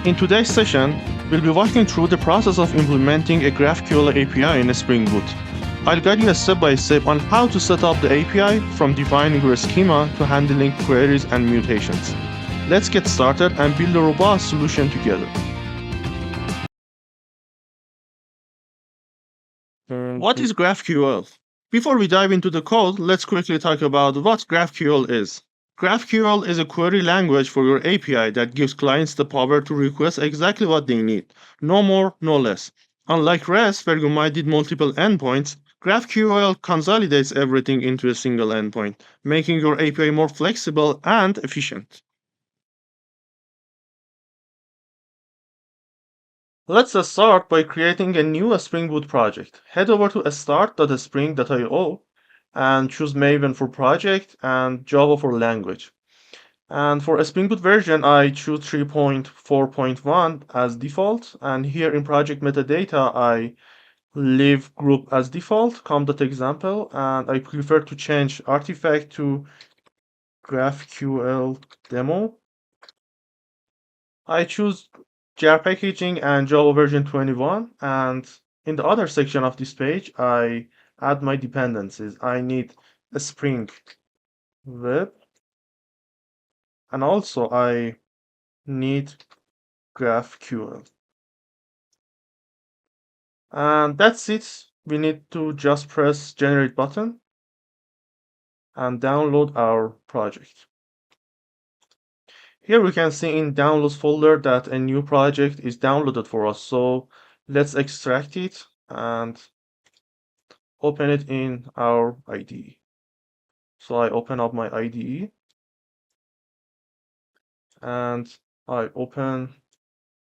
In today's session, we'll be walking through the process of implementing a GraphQL API in Spring Boot. I'll guide you step by step on how to set up the API, from defining your schema to handling queries and mutations. Let's get started and build a robust solution together. What is GraphQL? Before we dive into the code, let's quickly talk about what GraphQL is. GraphQL is a query language for your API that gives clients the power to request exactly what they need, no more, no less. Unlike REST, where you might need multiple endpoints, GraphQL consolidates everything into a single endpoint, making your API more flexible and efficient. Let's start by creating a new Spring Boot project. Head over to start.spring.io and choose Maven for project and Java for language. And for a Spring Boot version, I choose 3.4.1 as default. And here in project metadata, I leave group as default, com.example, and I prefer to change artifact to GraphQL demo. I choose jar packaging and Java version 21, and in the other section of this page, I add my dependencies. I need a Spring Web, and also I need GraphQL. And that's it. We need to just press generate button and download our project. Here we can see in downloads folder that a new project is downloaded for us. So let's extract it and open it in our IDE. So I open up my IDE and I open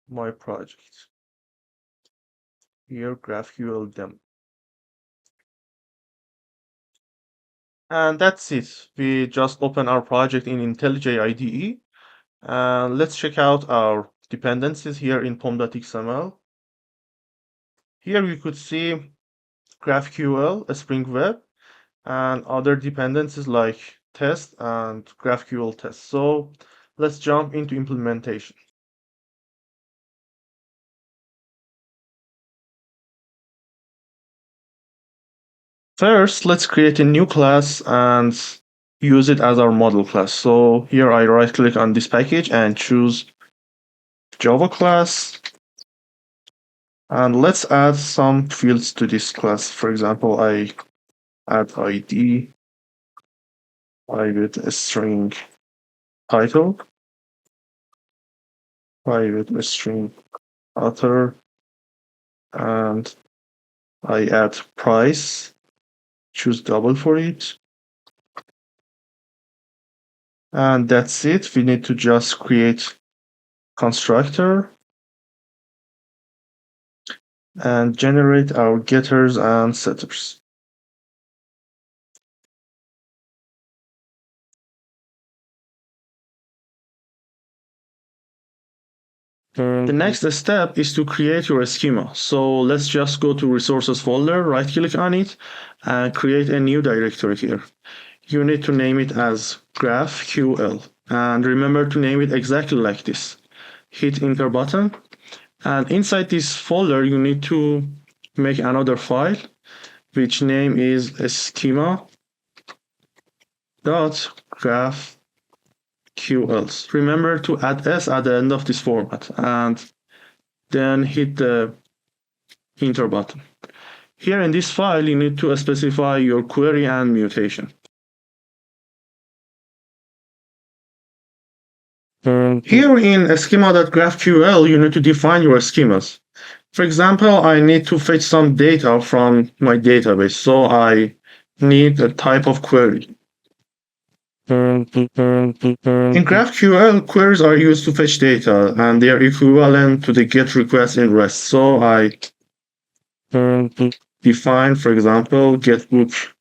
my project. Here, GraphQL demo. And that's it. We just open our project in IntelliJ IDE. And let's check out our dependencies here in pom.xml. Here we could see GraphQL, a Spring Web, and other dependencies like test and GraphQL test. So let's jump into implementation. First, let's create a new class and use it as our model class. So here I right click on this package and choose Java class. And let's add some fields to this class. For example, I add ID, private string title, private string author, and I add price, choose double for it. And that's it. We need to just create constructor and generate our getters and setters. The next step is to create your schema. So let's just go to resources folder, right click on it, and create a new directory here. You need to name it as GraphQL. And remember to name it exactly like this. Hit enter button. And inside this folder, you need to make another file, which name is schema.graphql. Remember to add s at the end of this format and then hit the enter button. Here in this file, you need to specify your query and mutation. Here in schema.graphql, you need to define your schemas. For example, I need to fetch some data from my database, so I need a type of query. In GraphQL, queries are used to fetch data, and they are equivalent to the GET request in REST. So I define, for example, getBook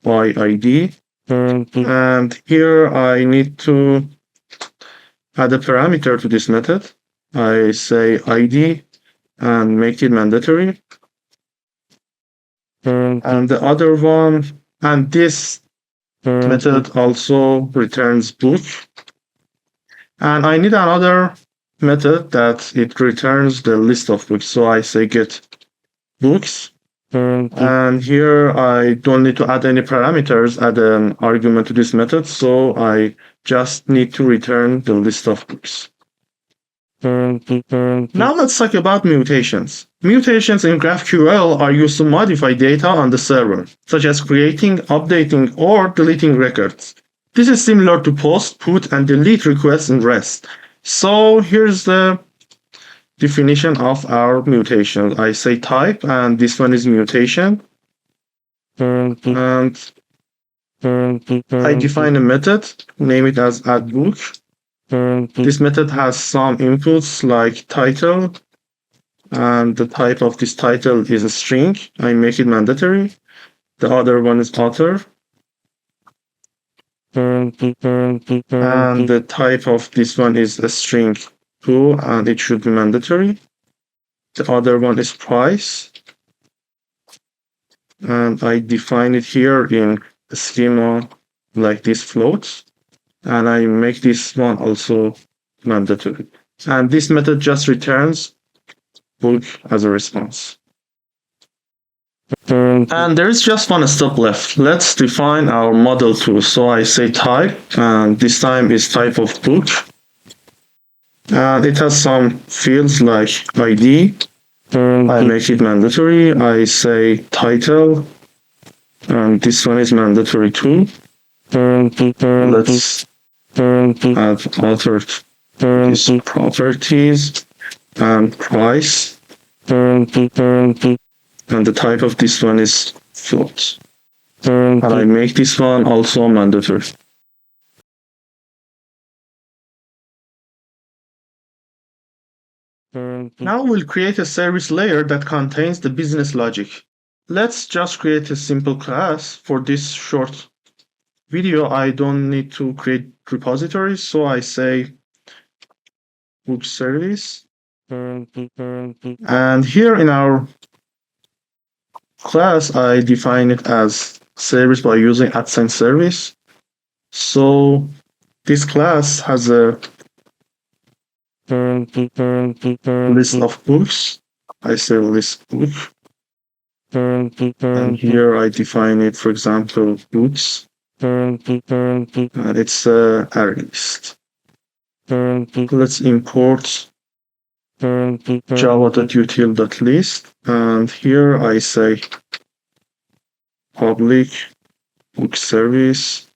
by ID, and here I need to add a parameter to this method. I say ID and make it mandatory. And the other one, and this method also returns book. And I need another method that it returns the list of books. So I say get books. And here I don't need to add any parameters, add an argument to this method. So I just need to return the list of books. Now let's talk about mutations. Mutations in GraphQL are used to modify data on the server, such as creating, updating, or deleting records. This is similar to post, put, and delete requests in REST. So here's the definition of our mutation. I say type, and this one is mutation. And I define a method, name it as addBook. This method has some inputs like title, and the type of this title is a string. I make it mandatory. The other one is author. And the type of this one is a string too, and it should be mandatory. The other one is price. And I define it here in a schema like this floats. And I make this one also mandatory. And this method just returns book as a response. And there is just one step left. Let's define our model too. So I say type, and this time is type of book. And it has some fields like ID. I make it mandatory. I say title, and this one is mandatory too. Let's add author properties and price. And the type of this one is float. And I make this one also mandatory. Now we'll create a service layer that contains the business logic. Let's just create a simple class. For this short video, I don't need to create repositories, so I say book service. And here in our class, I define it as service by using @service. So this class has a list of books. I say list book. And here I define it, for example, books. And it's a array list. Let's import java.util.list. And here I say public book service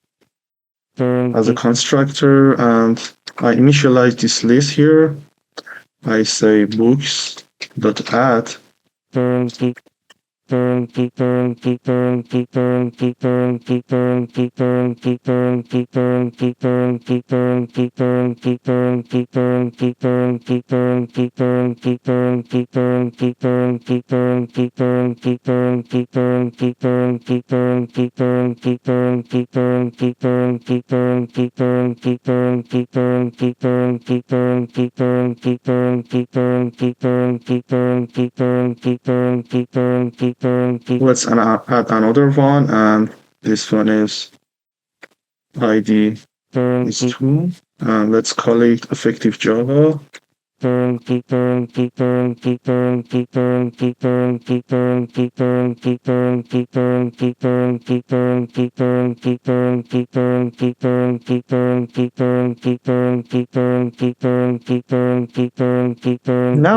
as a constructor, and I initialize this list here. I say books.add. Let's add another one, and this one is ID is 2, and let's call it effective Java. Now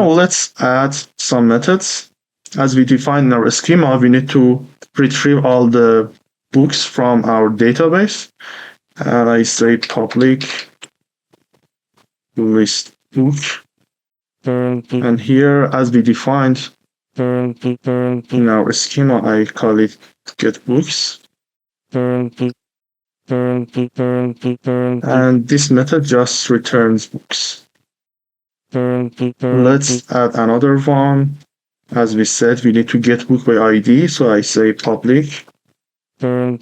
let's add some methods. As we define in our schema, we need to retrieve all the books from our database. And I say public list book. And here, as we defined in our schema, I call it get books. And this method just returns books. Let's add another one. As we said, we need to get book by ID, so I say public. Here's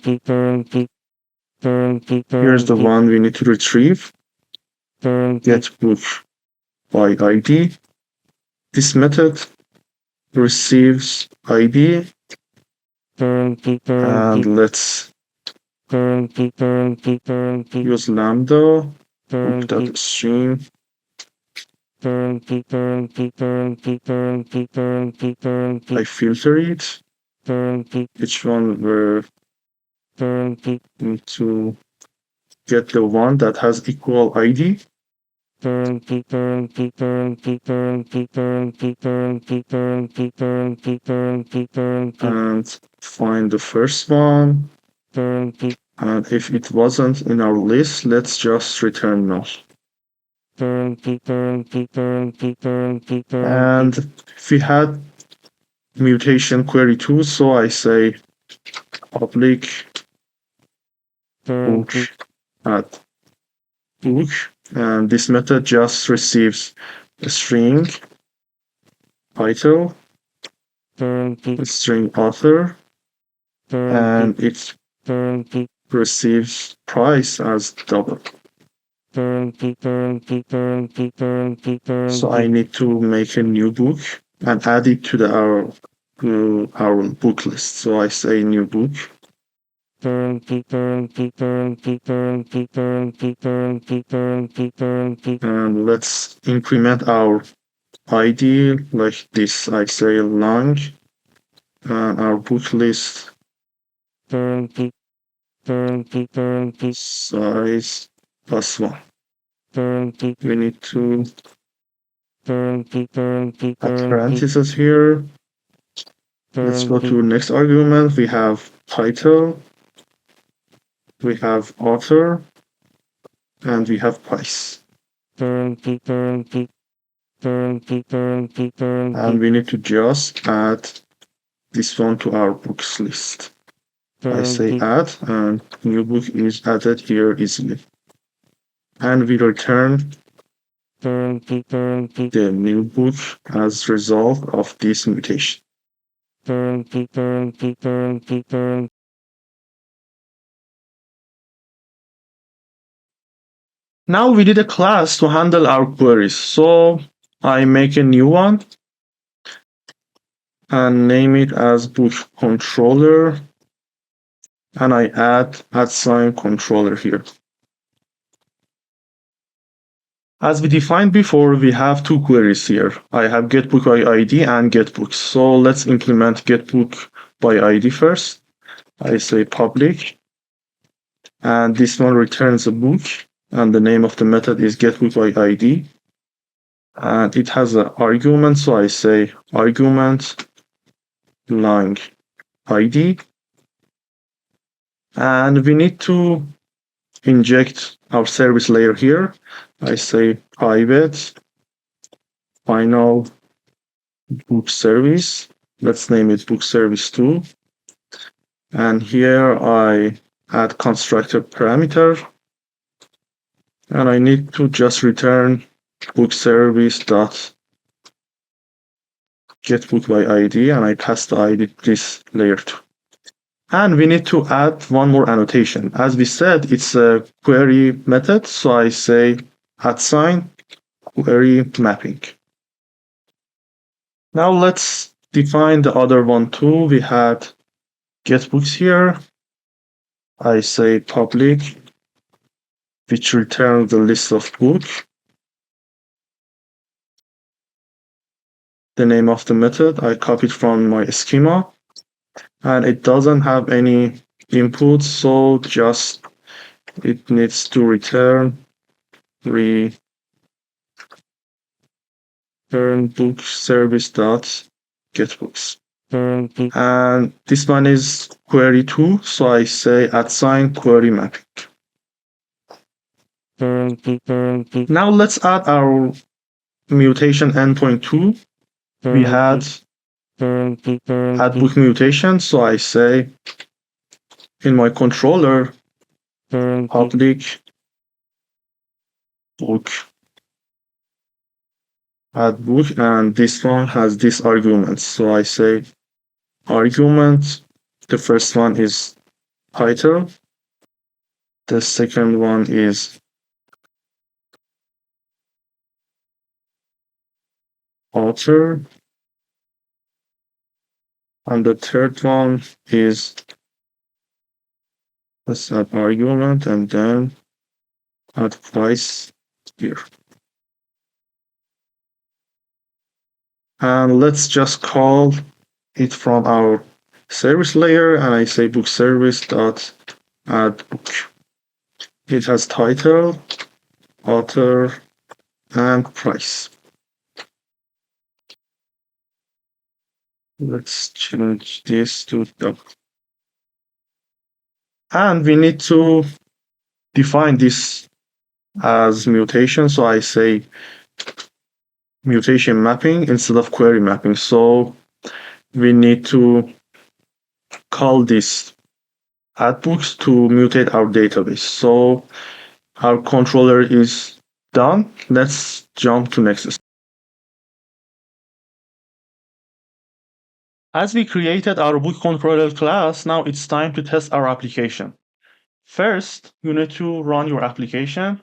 the one we need to retrieve. Get book by ID. This method receives ID. And let's use lambda book.stream I filter it. Each one we're going to get the one that has equal ID. And find the first one. And if it wasn't in our list, let's just return null. And if we had mutation query 2, so I say public book at book, and this method just receives a string title, a string author, and it receives price as double. So I need to make a new book and add it to our book list. So I say new book. And let's increment our ID like this. I say long, and our book list size +1. We need to add parentheses here. Let's go to next argument. We have title, we have author, and we have price. And we need to just add this one to our books list. I say add, and new book is added here easily. And we return the new book as result of this mutation. Now we need a class to handle our queries. So I make a new one and name it as book controller, and I add @ controller here. As we defined before, we have two queries here. I have getBook by ID and getBooks. So let's implement getBook by ID first. I say public, and this one returns a book, and the name of the method is getBook by ID. And it has an argument, so I say argument long ID. And we need to inject our service layer here. I say private final book service. Let's name it book service 2. And here I add constructor parameter. And I need to just return book service dot get book by ID, and I pass the ID this layer 2. And we need to add one more annotation. As we said, it's a query method, so I say @ query mapping. Now let's define the other one too. We had getBooks here. I say public, which returns the list of book. The name of the method I copied from my schema, and it doesn't have any inputs, so just it needs to return book service dot getBooks. And this one is query 2, so I say @ query mapping. Now let's add our mutation endpoint 2. We had add book mutation, so I say in my controller public book add book, and this one has this argument. So I say argument, the first one is title, the second one is author, and the third one is let's add argument and then add price here. And let's just call it from our service layer, and I say book service dot add book. It has title, author, and price. Let's change this to the. And we need to define this as mutation. So I say mutation mapping instead of query mapping. So we need to call this add books to mutate our database. So our controller is done. Let's jump to next step. As we created our book controller class, now it's time to test our application. First, you need to run your application,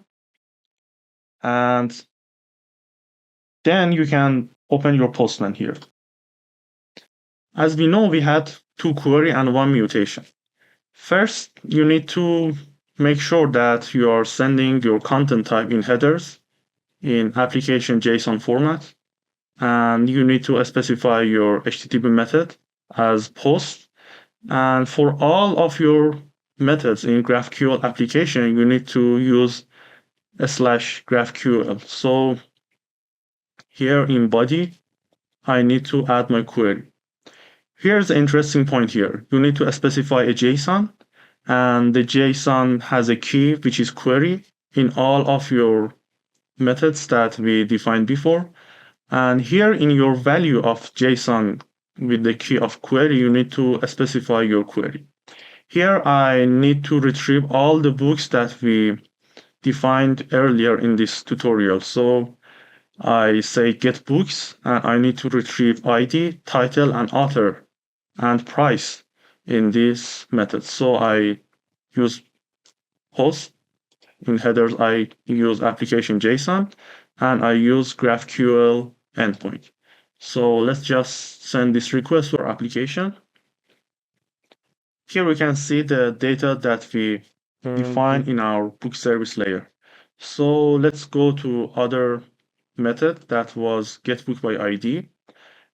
and then you can open your Postman here. As we know, we had 2 query and 1 mutation. First, you need to make sure that you are sending your content type in headers in application JSON format, and you need to specify your HTTP method as post. And for all of your methods in GraphQL application, you need to use /GraphQL. So here in body, I need to add my query. Here's the interesting point here. You need to specify a JSON, and the JSON has a key, which is query, in all of your methods that we defined before. And here in your value of JSON with the key of query, you need to specify your query. Here I need to retrieve all the books that we defined earlier in this tutorial. So I say get books, and I need to retrieve ID, title, and author, and price in this method. So I use post. In headers, I use application JSON, and I use GraphQL endpoint. So let's just send this request to our application. Here we can see the data that we define in our book service layer. So let's go to other method that was getBook by ID.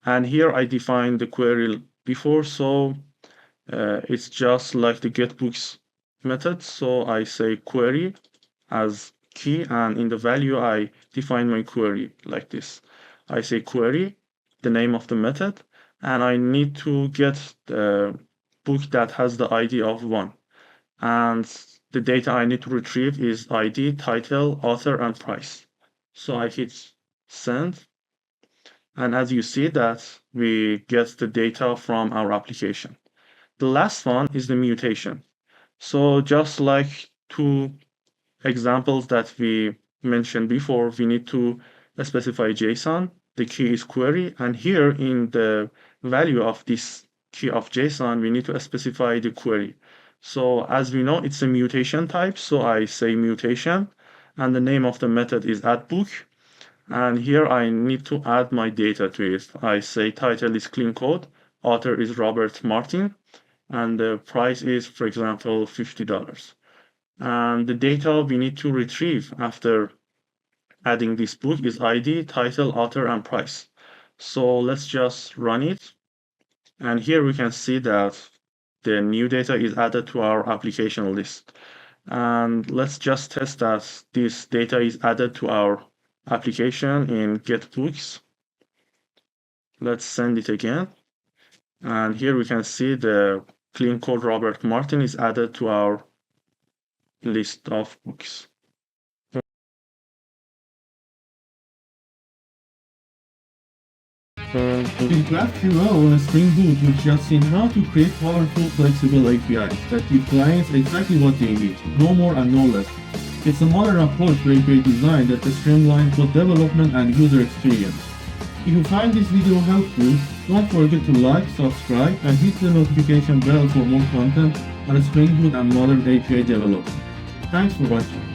And here I defined the query before, so it's just like the getBooks method. So I say query as key, and in the value I define my query like this. I say query, the name of the method, and I need to get the book that has the ID of 1. And the data I need to retrieve is ID, title, author, and price. So I hit send, and as you see that we get the data from our application. The last one is the mutation. So just like 2 examples that we mentioned before, we need to specify JSON. The key is query, and here in the value of this key of JSON, we need to specify the query. So as we know, it's a mutation type, so I say mutation, and the name of the method is addBook. And here I need to add my data to it. I say title is clean code, author is Robert Martin, and the price is, for example, $50. And the data we need to retrieve after adding this book is ID, title, author, and price. So let's just run it. And here we can see that the new data is added to our application list. And let's just test that this data is added to our application in getBooks. Let's send it again. And here we can see the clean code Robert Martin is added to our list of books. In GraphQL on Spring Boot, we've just seen how to create powerful, flexible APIs that give clients exactly what they need, no more and no less. It's a modern approach to API design that streamlines both development and user experience. If you find this video helpful, don't forget to like, subscribe, and hit the notification bell for more content on Spring Boot and modern API development. Thanks for watching.